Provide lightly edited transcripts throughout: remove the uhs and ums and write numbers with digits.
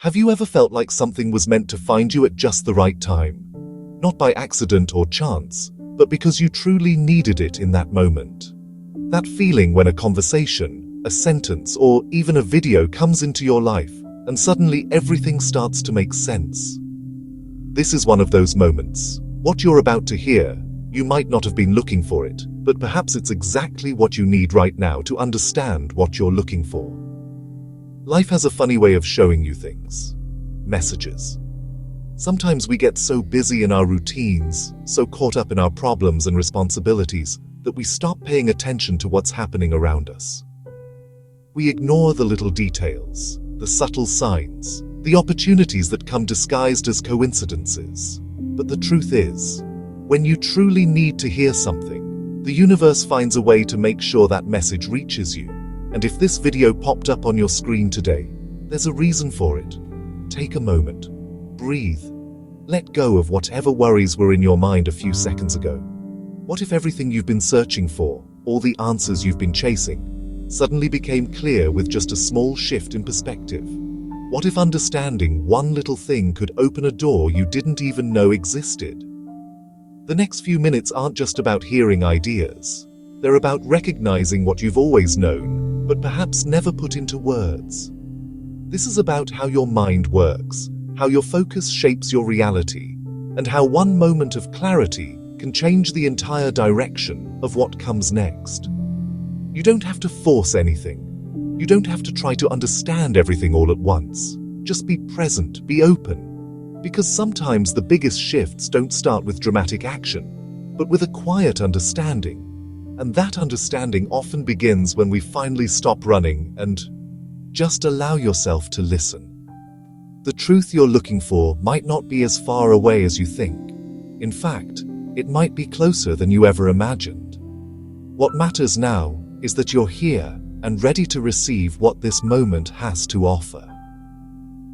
Have you ever felt like something was meant to find you at just the right time? Not by accident or chance, but because you truly needed it in that moment. That feeling when a conversation, a sentence, or even a video comes into your life, and suddenly everything starts to make sense. This is one of those moments. What you're about to hear, you might not have been looking for it, but perhaps it's exactly what you need right now to understand what you're looking for. Life has a funny way of showing you things. Messages. Sometimes we get so busy in our routines, so caught up in our problems and responsibilities, that we stop paying attention to what's happening around us. We ignore the little details, the subtle signs, the opportunities that come disguised as coincidences. But the truth is, when you truly need to hear something, the universe finds a way to make sure that message reaches you. And if this video popped up on your screen today, there's a reason for it. Take a moment, breathe, let go of whatever worries were in your mind a few seconds ago. What if everything you've been searching for, all the answers you've been chasing, suddenly became clear with just a small shift in perspective? What if understanding one little thing could open a door you didn't even know existed? The next few minutes aren't just about hearing ideas. They're about recognizing what you've always known, but perhaps never put into words. This is about how your mind works, how your focus shapes your reality, and how one moment of clarity can change the entire direction of what comes next. You don't have to force anything. You don't have to try to understand everything all at once. Just be present, be open. Because sometimes the biggest shifts don't start with dramatic action, but with a quiet understanding. And that understanding often begins when we finally stop running and just allow yourself to listen. The truth you're looking for might not be as far away as you think. In fact, it might be closer than you ever imagined. What matters now is that you're here and ready to receive what this moment has to offer.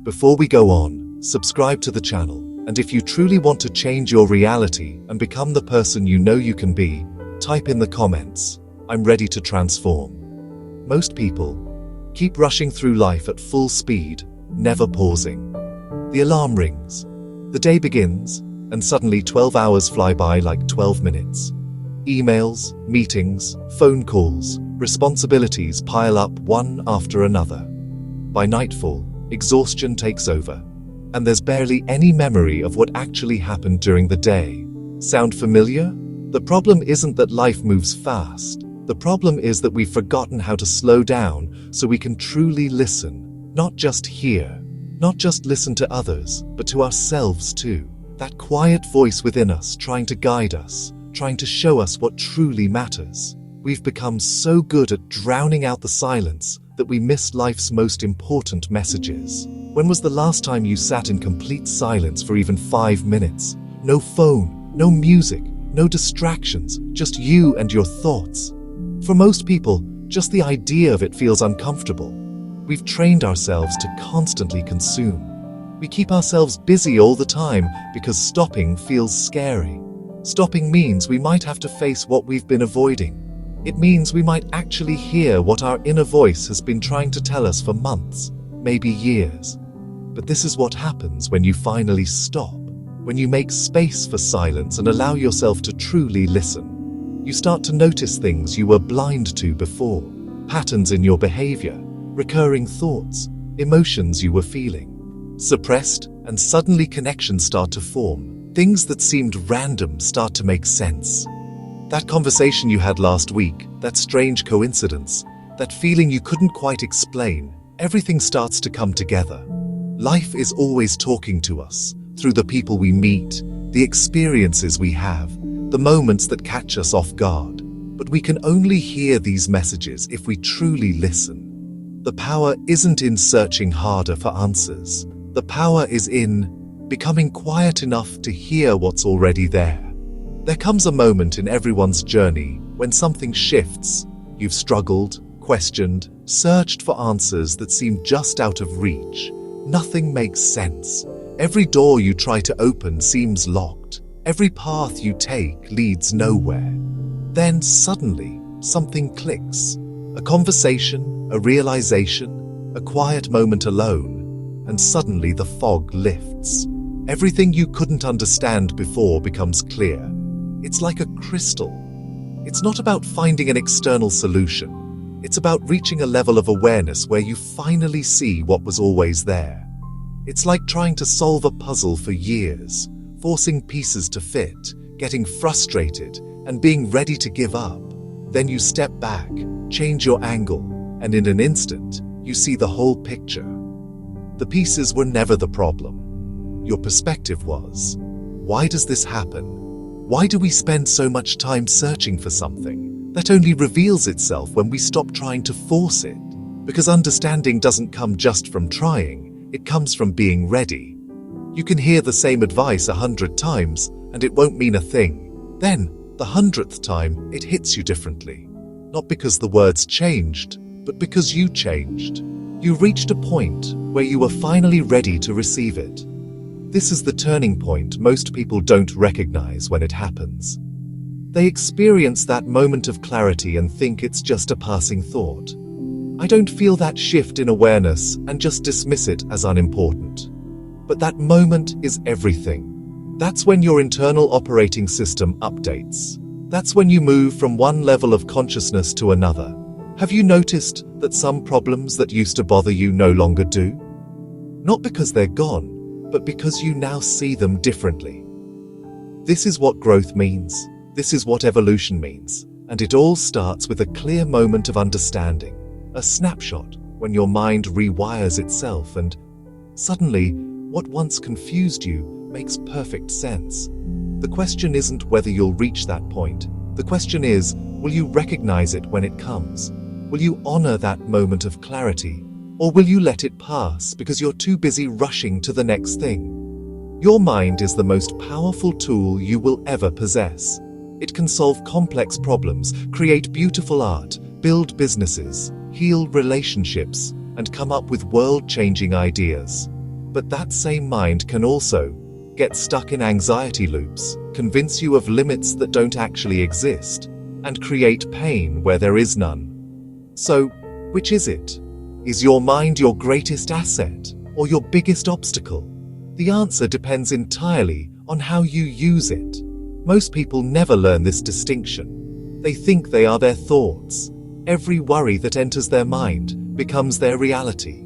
Before we go on, subscribe to the channel, and if you truly want to change your reality and become the person you know you can be, type in the comments, "I'm ready to transform." Most people keep rushing through life at full speed, never pausing. The alarm rings, the day begins, and suddenly 12 hours fly by like 12 minutes. Emails, meetings, phone calls, responsibilities pile up one after another. By nightfall, exhaustion takes over, and there's barely any memory of what actually happened during the day. Sound familiar? The problem isn't that life moves fast. The problem is that we've forgotten how to slow down so we can truly listen, not just hear, not just listen to others, but to ourselves too. That quiet voice within us trying to guide us, trying to show us what truly matters. We've become so good at drowning out the silence that we miss life's most important messages. When was the last time you sat in complete silence for even 5 minutes? No phone, no music, no distractions, just you and your thoughts. For most people, just the idea of it feels uncomfortable. We've trained ourselves to constantly consume. We keep ourselves busy all the time because stopping feels scary. Stopping means we might have to face what we've been avoiding. It means we might actually hear what our inner voice has been trying to tell us for months, maybe years. But this is what happens when you finally stop. When you make space for silence and allow yourself to truly listen, you start to notice things you were blind to before, patterns in your behavior, recurring thoughts, emotions you were feeling, suppressed, and suddenly connections start to form. Things that seemed random start to make sense. That conversation you had last week, that strange coincidence, that feeling you couldn't quite explain, everything starts to come together. Life is always talking to us, through the people we meet, the experiences we have, the moments that catch us off guard. But we can only hear these messages if we truly listen. The power isn't in searching harder for answers. The power is in becoming quiet enough to hear what's already there. There comes a moment in everyone's journey when something shifts. You've struggled, questioned, searched for answers that seem just out of reach. Nothing makes sense. Every door you try to open seems locked. Every path you take leads nowhere. Then suddenly, something clicks. A conversation, a realization, a quiet moment alone. and suddenly the fog lifts. Everything you couldn't understand before becomes clear. It's like a crystal. It's not about finding an external solution. It's about reaching a level of awareness where you finally see what was always there. It's like trying to solve a puzzle for years, forcing pieces to fit, getting frustrated, and being ready to give up. Then you step back, change your angle, and in an instant, you see the whole picture. The pieces were never the problem. Your perspective was. Why does this happen? Why do we spend so much time searching for something that only reveals itself when we stop trying to force it? Because understanding doesn't come just from trying, it comes from being ready. You can hear the same advice 100 times and it won't mean a thing. Then, the 100th time, it hits you differently. Not because the words changed, but because you changed. You reached a point where you were finally ready to receive it. This is the turning point most people don't recognize when it happens. They experience that moment of clarity and think it's just a passing thought. I don't feel that shift in awareness and just dismiss it as unimportant. But that moment is everything. That's when your internal operating system updates. That's when you move from one level of consciousness to another. Have you noticed that some problems that used to bother you no longer do? Not because they're gone, but because you now see them differently. This is what growth means. This is what evolution means. And it all starts with a clear moment of understanding, a snapshot when your mind rewires itself and suddenly what once confused you makes perfect sense. The question isn't whether you'll reach that point. The question is, will you recognize it when it comes? Will you honor that moment of clarity? Or will you let it pass because you're too busy rushing to the next thing? Your mind is the most powerful tool you will ever possess. It can solve complex problems, create beautiful art, build businesses, heal relationships, and come up with world-changing ideas. But that same mind can also get stuck in anxiety loops, convince you of limits that don't actually exist, and create pain where there is none. So, which is it? Is your mind your greatest asset or your biggest obstacle? The answer depends entirely on how you use it. Most people never learn this distinction. They think they are their thoughts. Every worry that enters their mind becomes their reality.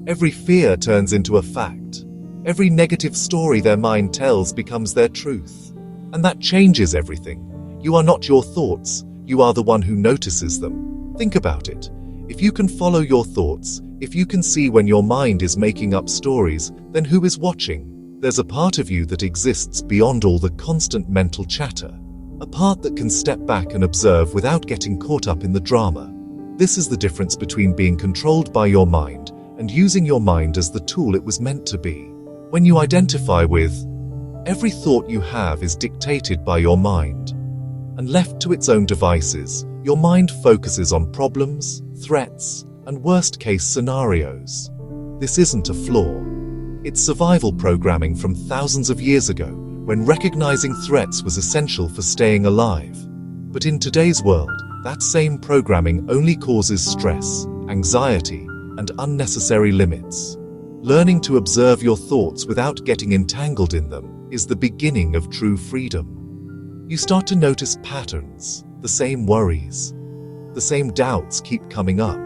Every fear turns into a fact. Every negative story their mind tells becomes their truth. And that changes everything. You are not your thoughts. You are the one who notices them. Think about it. If you can follow your thoughts, if you can see when your mind is making up stories, then who is watching? There's a part of you that exists beyond all the constant mental chatter. A part that can step back and observe without getting caught up in the drama. This is the difference between being controlled by your mind and using your mind as the tool it was meant to be. When you identify with, every thought you have is dictated by your mind. And left to its own devices, your mind focuses on problems, threats, and worst-case scenarios. This isn't a flaw. It's survival programming from thousands of years ago, when recognizing threats was essential for staying alive. But in today's world, that same programming only causes stress, anxiety, and unnecessary limits. Learning to observe your thoughts without getting entangled in them is the beginning of true freedom. You start to notice patterns, the same worries, the same doubts keep coming up,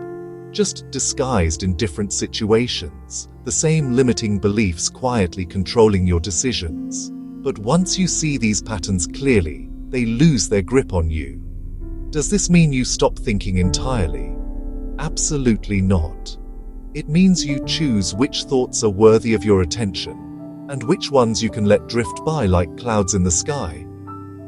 just disguised in different situations, the same limiting beliefs quietly controlling your decisions. But once you see these patterns clearly, they lose their grip on you. Does this mean you stop thinking entirely? Absolutely not. It means you choose which thoughts are worthy of your attention, and which ones you can let drift by like clouds in the sky.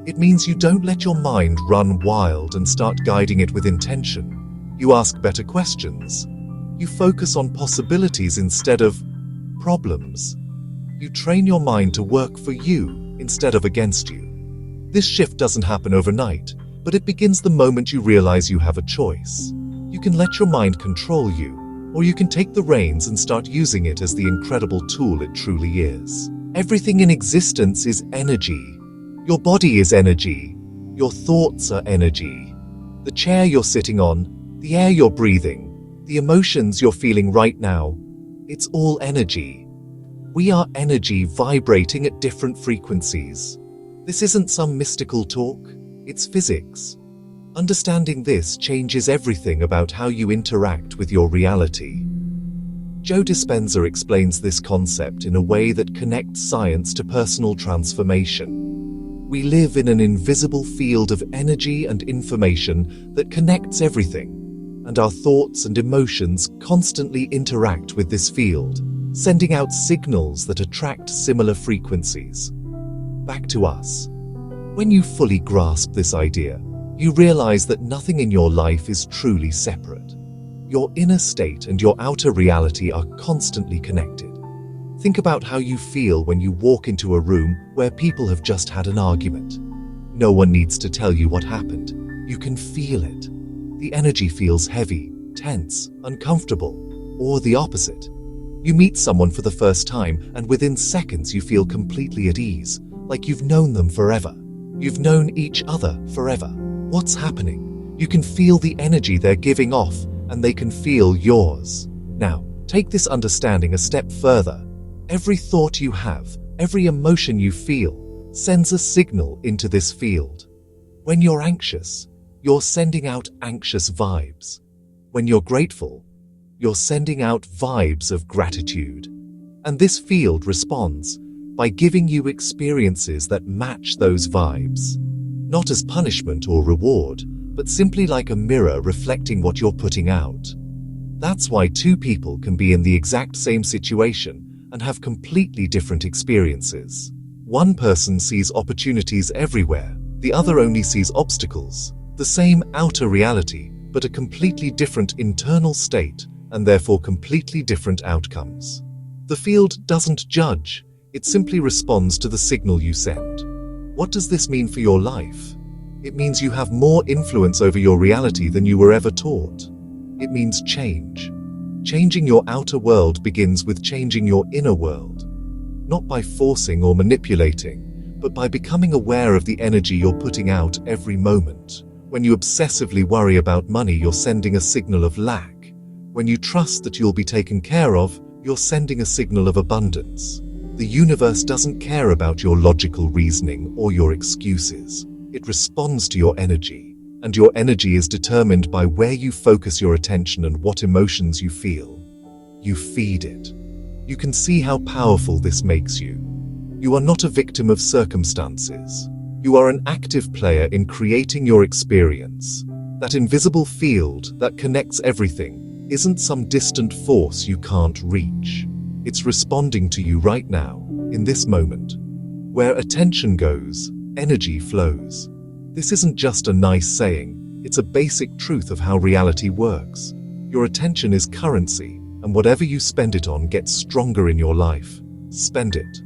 It means you don't let your mind run wild and start guiding it with intention. You ask better questions. You focus on possibilities instead of problems. You train your mind to work for you instead of against you. This shift doesn't happen overnight, but it begins the moment you realize you have a choice. You can let your mind control you, or you can take the reins and start using it as the incredible tool it truly is. Everything in existence is energy. Your body is energy. Your thoughts are energy. The chair you're sitting on, the air you're breathing, the emotions you're feeling right now, It's all energy. We are energy vibrating at different frequencies. This isn't some mystical talk, it's physics. Understanding this changes everything about how you interact with your reality. Joe Dispenza explains this concept in a way that connects science to personal transformation. We live in an invisible field of energy and information that connects everything, and our thoughts and emotions constantly interact with this field, sending out signals that attract similar frequencies. Back to us. When you fully grasp this idea, you realize that nothing in your life is truly separate. Your inner state and your outer reality are constantly connected. Think about how you feel when you walk into a room where people have just had an argument. No one needs to tell you what happened. You can feel it. The energy feels heavy, tense, uncomfortable, or the opposite. You meet someone for the first time, and within seconds you feel completely at ease, like you've known them forever. You've known each other forever. What's happening? You can feel the energy they're giving off, and they can feel yours. Now, take this understanding a step further. Every thought you have, every emotion you feel, sends a signal into this field. When you're anxious, you're sending out anxious vibes. When you're grateful, you're sending out vibes of gratitude. And this field responds by giving you experiences that match those vibes. Not as punishment or reward, but simply like a mirror reflecting what you're putting out. That's why two people can be in the exact same situation and have completely different experiences. One person sees opportunities everywhere, the other only sees obstacles. The same outer reality, but a completely different internal state, and therefore completely different outcomes. The field doesn't judge, it simply responds to the signal you send. What does this mean for your life? It means you have more influence over your reality than you were ever taught. It means change. Changing your outer world begins with changing your inner world. Not by forcing or manipulating, but by becoming aware of the energy you're putting out every moment. When you obsessively worry about money, you're sending a signal of lack. When you trust that you'll be taken care of, you're sending a signal of abundance. The universe doesn't care about your logical reasoning or your excuses. It responds to your energy, and your energy is determined by where you focus your attention and what emotions you feel. You feed it. You can see how powerful this makes you. You are not a victim of circumstances. You are an active player in creating your experience. That invisible field that connects everything isn't some distant force you can't reach. It's responding to you right now, in this moment. Where attention goes, energy flows. This isn't just a nice saying, it's a basic truth of how reality works. Your attention is currency, and whatever you spend it on gets stronger in your life. Spend it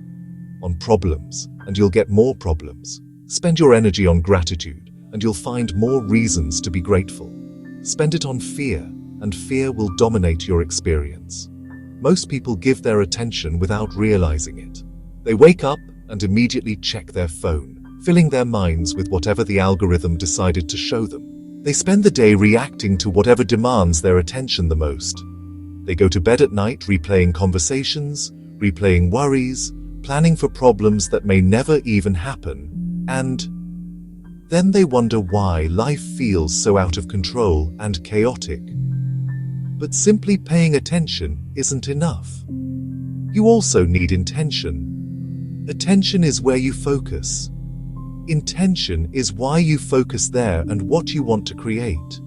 on problems, and you'll get more problems. Spend your energy on gratitude, and you'll find more reasons to be grateful. Spend it on fear, and fear will dominate your experience. Most people give their attention without realizing it. They wake up and immediately check their phone, filling their minds with whatever the algorithm decided to show them. They spend the day reacting to whatever demands their attention the most. They go to bed at night replaying conversations, replaying worries, planning for problems that may never even happen, and then they wonder why life feels so out of control and chaotic. But simply paying attention isn't enough. You also need intention. Attention is where you focus. Intention is why you focus there and what you want to create.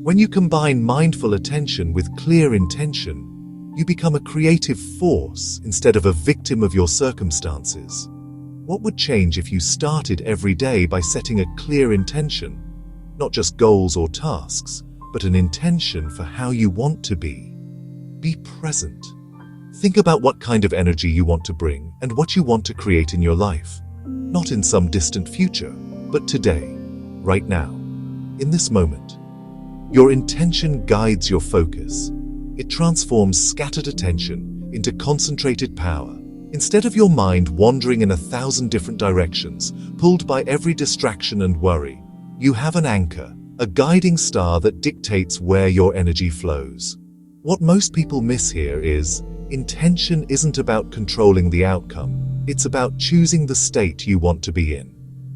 When you combine mindful attention with clear intention, you become a creative force instead of a victim of your circumstances. What would change if you started every day by setting a clear intention? Not just goals or tasks, but an intention for how you want to be. Be present. Think about what kind of energy you want to bring and what you want to create in your life. Not in some distant future, but today, right now, in this moment. Your intention guides your focus. It transforms scattered attention into concentrated power. Instead of your mind wandering in 1,000 different directions, pulled by every distraction and worry, you have an anchor, a guiding star that dictates where your energy flows. What most people miss here is, intention isn't about controlling the outcome, it's about choosing the state you want to be in.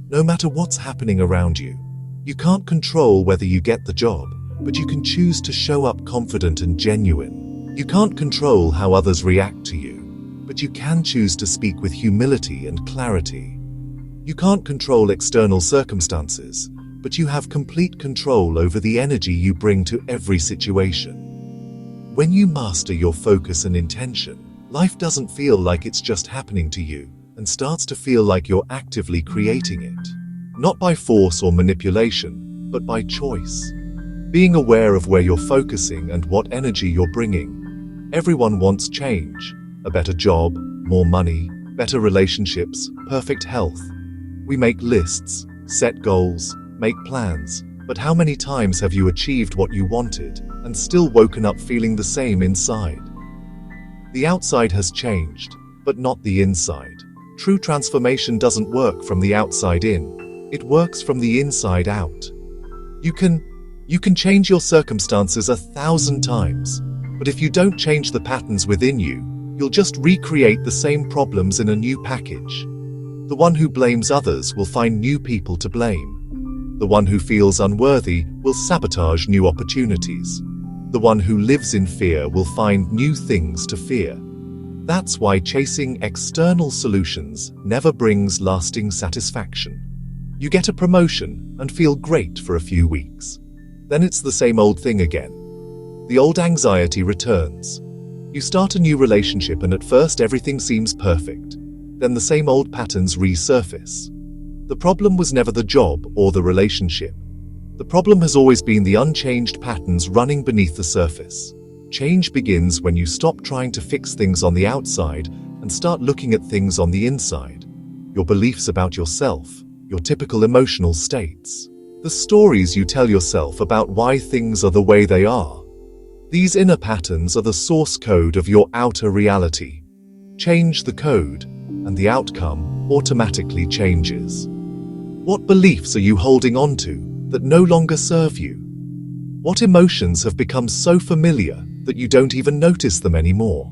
No matter what's happening around you, you can't control whether you get the job, but you can choose to show up confident and genuine. You can't control how others react to you, but you can choose to speak with humility and clarity. You can't control external circumstances, but you have complete control over the energy you bring to every situation. When you master your focus and intention, life doesn't feel like it's just happening to you, and starts to feel like you're actively creating it. Not by force or manipulation, but by choice. Being aware of where you're focusing and what energy you're bringing. Everyone wants change, a better job, more money, better relationships, perfect health. We make lists, set goals, make plans, but how many times have you achieved what you wanted and still woken up feeling the same inside? The outside has changed, but not the inside. True transformation doesn't work from the outside in, it works from the inside out. You can change your circumstances 1,000 times, but if you don't change the patterns within you, you'll just recreate the same problems in a new package. The one who blames others will find new people to blame. The one who feels unworthy will sabotage new opportunities. The one who lives in fear will find new things to fear. That's why chasing external solutions never brings lasting satisfaction. You get a promotion and feel great for a few weeks. Then it's the same old thing again. The old anxiety returns. You start a new relationship and at first everything seems perfect. Then the same old patterns resurface. The problem was never the job or the relationship. The problem has always been the unchanged patterns running beneath the surface. Change begins when you stop trying to fix things on the outside and start looking at things on the inside. Your beliefs about yourself, your typical emotional states, the stories you tell yourself about why things are the way they are. These inner patterns are the source code of your outer reality. Change the code, and the outcome automatically changes. What beliefs are you holding on to that no longer serve you? What emotions have become so familiar that you don't even notice them anymore?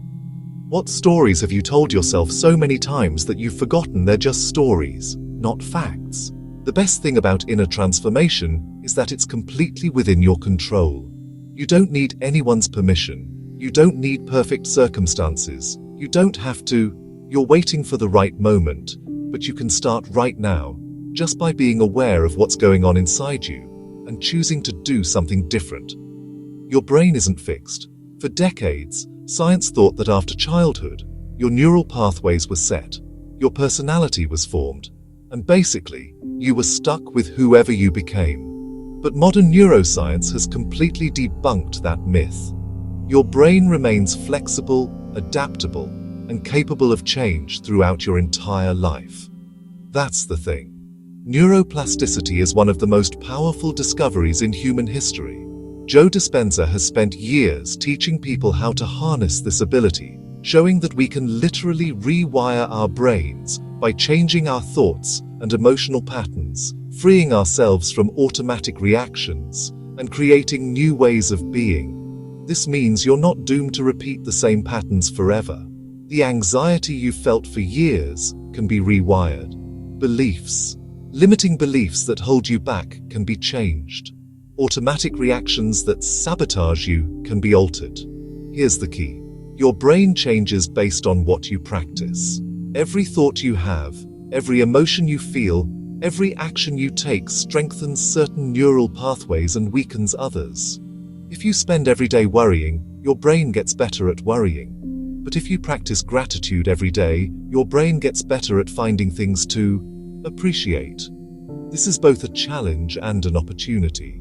What stories have you told yourself so many times that you've forgotten they're just stories, not facts? The best thing about inner transformation is that it's completely within your control. You don't need anyone's permission. You don't need perfect circumstances. You don't have to. You're waiting for the right moment, but you can start right now, just by being aware of what's going on inside you and choosing to do something different. Your brain isn't fixed. For decades, science thought that after childhood, your neural pathways were set, your personality was formed, and basically, you were stuck with whoever you became. But modern neuroscience has completely debunked that myth. Your brain remains flexible, adaptable, and capable of change throughout your entire life. That's the thing. Neuroplasticity is one of the most powerful discoveries in human history. Joe Dispenza has spent years teaching people how to harness this ability, showing that we can literally rewire our brains by changing our thoughts and emotional patterns, freeing ourselves from automatic reactions, and creating new ways of being. This means you're not doomed to repeat the same patterns forever. The anxiety you felt for years can be rewired. Limiting beliefs that hold you back can be changed. Automatic reactions that sabotage you can be altered. Here's the key. Your brain changes based on what you practice. Every thought you have, every emotion you feel, every action you take strengthens certain neural pathways and weakens others. If you spend every day worrying, your brain gets better at worrying. But if you practice gratitude every day, your brain gets better at finding things to appreciate. This is both a challenge and an opportunity.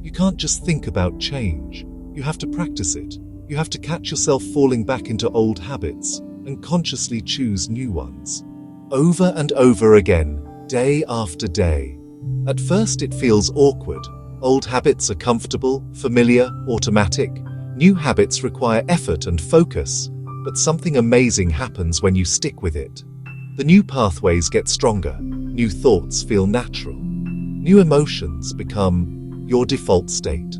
You can't just think about change. You have to practice it. You have to catch yourself falling back into old habits and consciously choose new ones. Over and over again, day after day. At first it feels awkward. Old habits are comfortable, familiar, automatic. New habits require effort and focus, but something amazing happens when you stick with it. The new pathways get stronger. New thoughts feel natural. New emotions become your default state.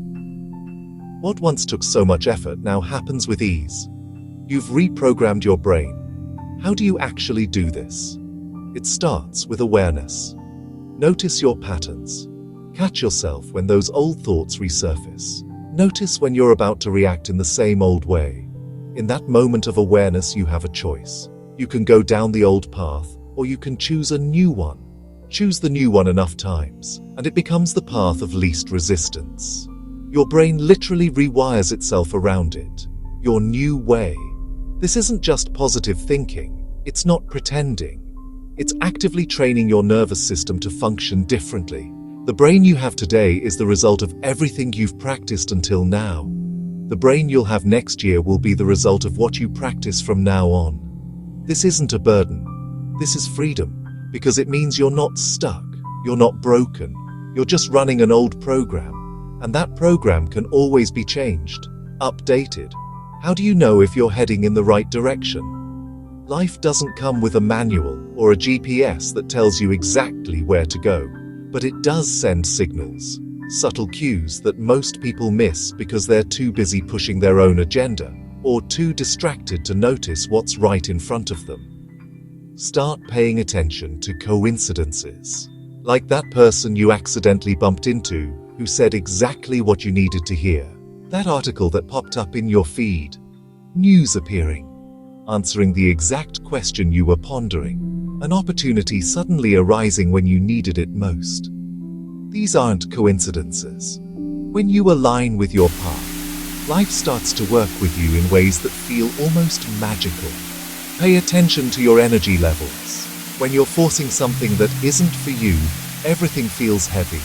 What once took so much effort now happens with ease. You've reprogrammed your brain. How do you actually do this? It starts with awareness. Notice your patterns. Catch yourself when those old thoughts resurface. Notice when you're about to react in the same old way. In that moment of awareness, you have a choice. You can go down the old path, or you can choose a new one. Choose the new one enough times, and it becomes the path of least resistance. Your brain literally rewires itself around it. Your new way. This isn't just positive thinking. It's not pretending. It's actively training your nervous system to function differently. The brain you have today is the result of everything you've practiced until now. The brain you'll have next year will be the result of what you practice from now on. This isn't a burden. This is freedom, because it means you're not stuck, you're not broken, you're just running an old program, and that program can always be changed, updated. How do you know if you're heading in the right direction? Life doesn't come with a manual or a GPS that tells you exactly where to go, but it does send signals, subtle cues that most people miss because they're too busy pushing their own agenda or too distracted to notice what's right in front of them. Start paying attention to coincidences. Like that person you accidentally bumped into who said exactly what you needed to hear. That article that popped up in your feed. News appearing. Answering the exact question you were pondering. An opportunity suddenly arising when you needed it most. These aren't coincidences. When you align with your path, life starts to work with you in ways that feel almost magical. Pay attention to your energy levels. When you're forcing something that isn't for you, everything feels heavy.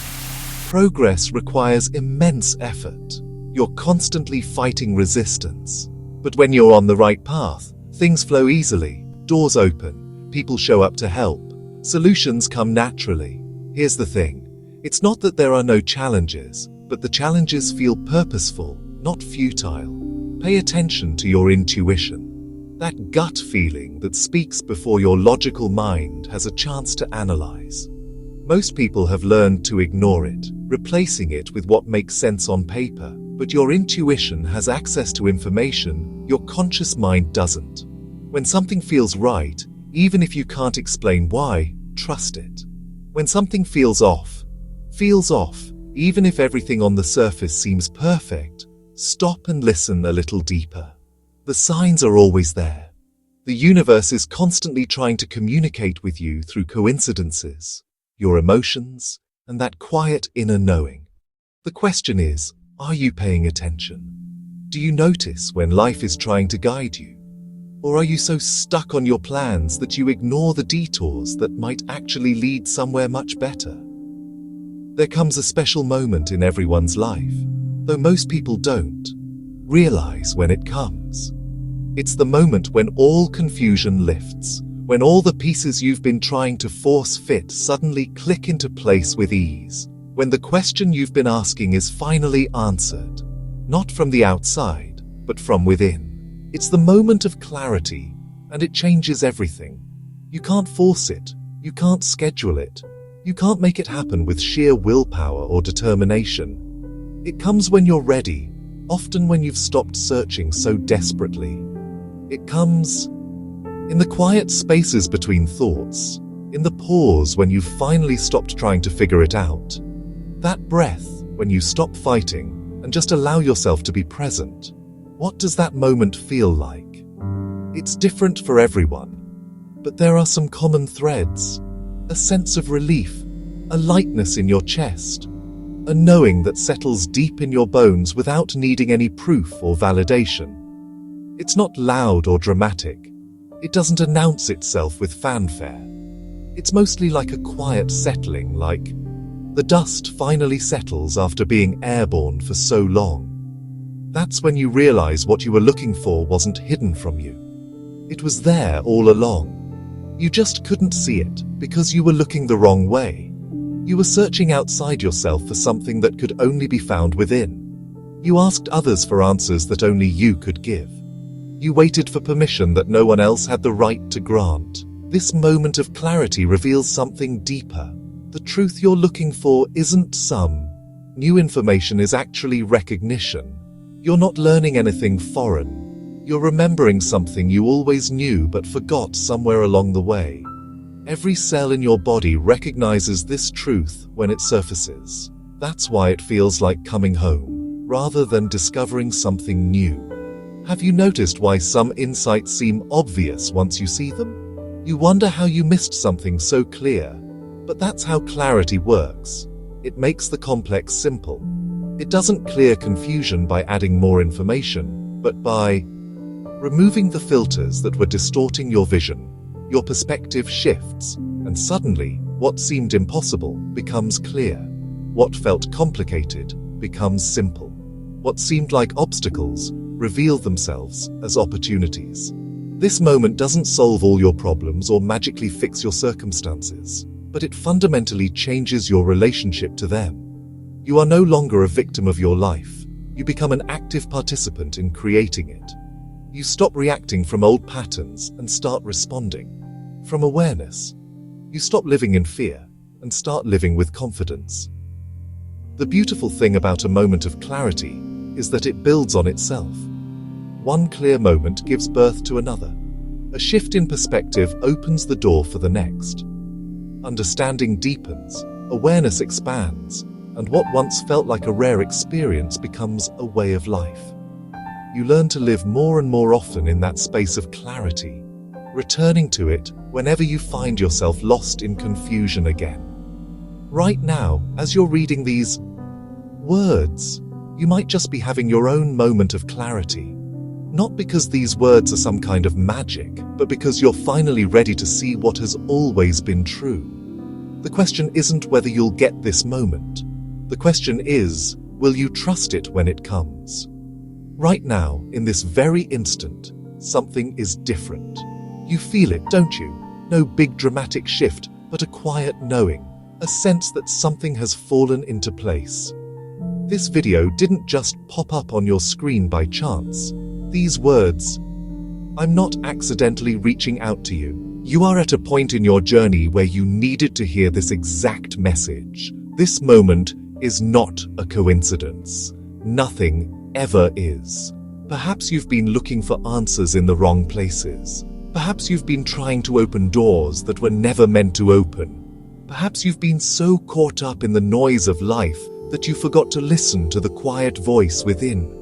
Progress requires immense effort. You're constantly fighting resistance. But when you're on the right path, things flow easily. Doors open, people show up to help. Solutions come naturally. Here's the thing. It's not that there are no challenges, but the challenges feel purposeful, not futile. Pay attention to your intuition. That gut feeling that speaks before your logical mind has a chance to analyze. Most people have learned to ignore it, replacing it with what makes sense on paper. But your intuition has access to information your conscious mind doesn't. When something feels right, even if you can't explain why, trust it. When something feels off, even if everything on the surface seems perfect, stop and listen a little deeper. The signs are always there. The universe is constantly trying to communicate with you through coincidences, your emotions, and that quiet inner knowing. The question is, are you paying attention? Do you notice when life is trying to guide you? Or are you so stuck on your plans that you ignore the detours that might actually lead somewhere much better? There comes a special moment in everyone's life, though most people don't realize when it comes. It's the moment when all confusion lifts, when all the pieces you've been trying to force fit suddenly click into place with ease, when the question you've been asking is finally answered, not from the outside, but from within. It's the moment of clarity, and it changes everything. You can't force it, you can't schedule it, you can't make it happen with sheer willpower or determination. It comes when you're ready, often when you've stopped searching so desperately. It comes in the quiet spaces between thoughts, in the pause when you've finally stopped trying to figure it out. That breath when you stop fighting and just allow yourself to be present. What does that moment feel like? It's different for everyone, but there are some common threads. A sense of relief, a lightness in your chest, a knowing that settles deep in your bones without needing any proof or validation. It's not loud or dramatic. It doesn't announce itself with fanfare. It's mostly like a quiet settling, like the dust finally settles after being airborne for so long. That's when you realize what you were looking for wasn't hidden from you. It was there all along. You just couldn't see it because you were looking the wrong way. You were searching outside yourself for something that could only be found within. You asked others for answers that only you could give. You waited for permission that no one else had the right to grant. This moment of clarity reveals something deeper. The truth you're looking for isn't some new information, is actually recognition. You're not learning anything foreign. You're remembering something you always knew but forgot somewhere along the way. Every cell in your body recognizes this truth when it surfaces. That's why it feels like coming home, rather than discovering something new. Have you noticed why some insights seem obvious once you see them? You wonder how you missed something so clear. But that's how clarity works. It makes the complex simple. It doesn't clear confusion by adding more information, but by removing the filters that were distorting your vision. Your perspective shifts, and suddenly, what seemed impossible becomes clear. What felt complicated becomes simple. What seemed like obstacles reveal themselves as opportunities. This moment doesn't solve all your problems or magically fix your circumstances, but it fundamentally changes your relationship to them. You are no longer a victim of your life. You become an active participant in creating it. You stop reacting from old patterns and start responding from awareness. You stop living in fear and start living with confidence. The beautiful thing about a moment of clarity is that it builds on itself. One clear moment gives birth to another. A shift in perspective opens the door for the next. Understanding deepens, awareness expands, and what once felt like a rare experience becomes a way of life. You learn to live more and more often in that space of clarity, returning to it whenever you find yourself lost in confusion again. Right now, as you're reading these words, you might just be having your own moment of clarity. Not because these words are some kind of magic, but because you're finally ready to see what has always been true. The question isn't whether you'll get this moment. The question is, will you trust it when it comes? Right now, in this very instant, something is different. You feel it, don't you? No big dramatic shift, but a quiet knowing, a sense that something has fallen into place. This video didn't just pop up on your screen by chance. These words, I'm not accidentally reaching out to you. You are at a point in your journey where you needed to hear this exact message. This moment is not a coincidence. Nothing ever is. Perhaps you've been looking for answers in the wrong places. Perhaps you've been trying to open doors that were never meant to open. Perhaps you've been so caught up in the noise of life that you forgot to listen to the quiet voice within.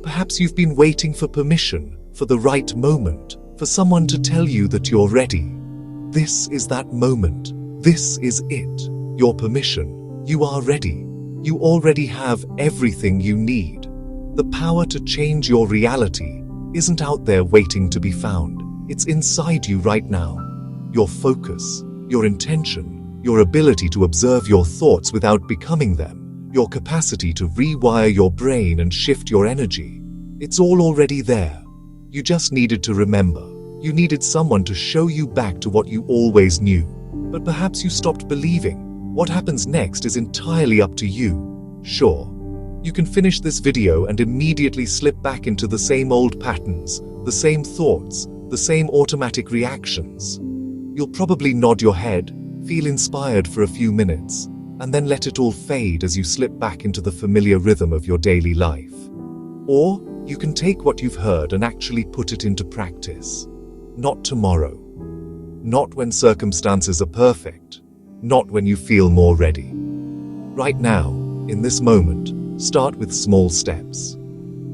Perhaps you've been waiting for permission, for the right moment, for someone to tell you that you're ready. This is that moment. This is it. Your permission. You are ready. You already have everything you need. The power to change your reality isn't out there waiting to be found. It's inside you right now. Your focus, your intention, your ability to observe your thoughts without becoming them, your capacity to rewire your brain and shift your energy. It's all already there. You just needed to remember. You needed someone to show you back to what you always knew. But perhaps you stopped believing. What happens next is entirely up to you. Sure, you can finish this video and immediately slip back into the same old patterns, the same thoughts, the same automatic reactions. You'll probably nod your head, feel inspired for a few minutes, and then let it all fade as you slip back into the familiar rhythm of your daily life. Or you can take what you've heard and actually put it into practice. Not tomorrow. Not when circumstances are perfect. Not when you feel more ready. Right now, in this moment, start with small steps.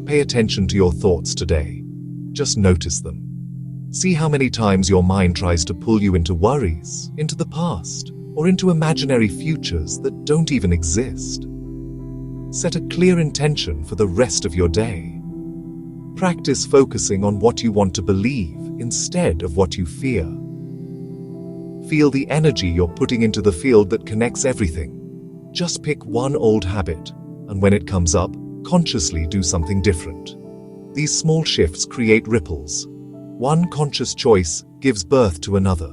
Pay attention to your thoughts today. Just notice them. See how many times your mind tries to pull you into worries, into the past, or into imaginary futures that don't even exist. Set a clear intention for the rest of your day. Practice focusing on what you want to believe instead of what you fear. Feel the energy you're putting into the field that connects everything. Just pick one old habit, and when it comes up, consciously do something different. These small shifts create ripples. One conscious choice gives birth to another.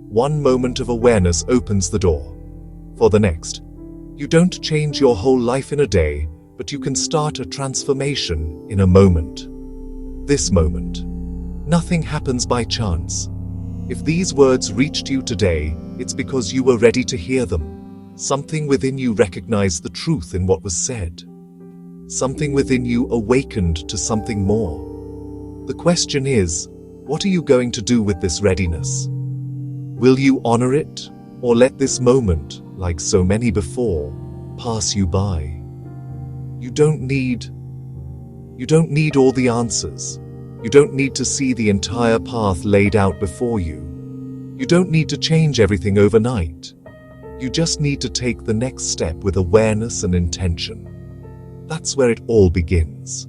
One moment of awareness opens the door for the next. You don't change your whole life in a day, but you can start a transformation in a moment. This moment. Nothing happens by chance. If these words reached you today, it's because you were ready to hear them. Something within you recognized the truth in what was said. Something within you awakened to something more. The question is, what are you going to do with this readiness? Will you honor it, or let this moment, like so many before, pass you by? You don't need all the answers. You don't need to see the entire path laid out before you. You don't need to change everything overnight. You just need to take the next step with awareness and intention. That's where it all begins.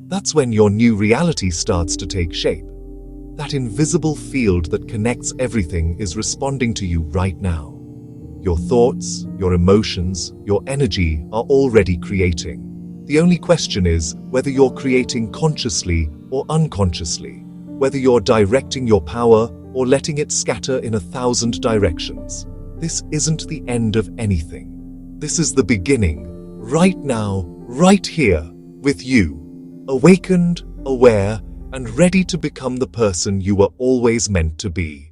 That's when your new reality starts to take shape. That invisible field that connects everything is responding to you right now. Your thoughts, your emotions, your energy are already creating. The only question is whether you're creating consciously or unconsciously, whether you're directing your power or letting it scatter in 1,000 directions. This isn't the end of anything. This is the beginning, right now, right here, with you, awakened, aware, and ready to become the person you were always meant to be.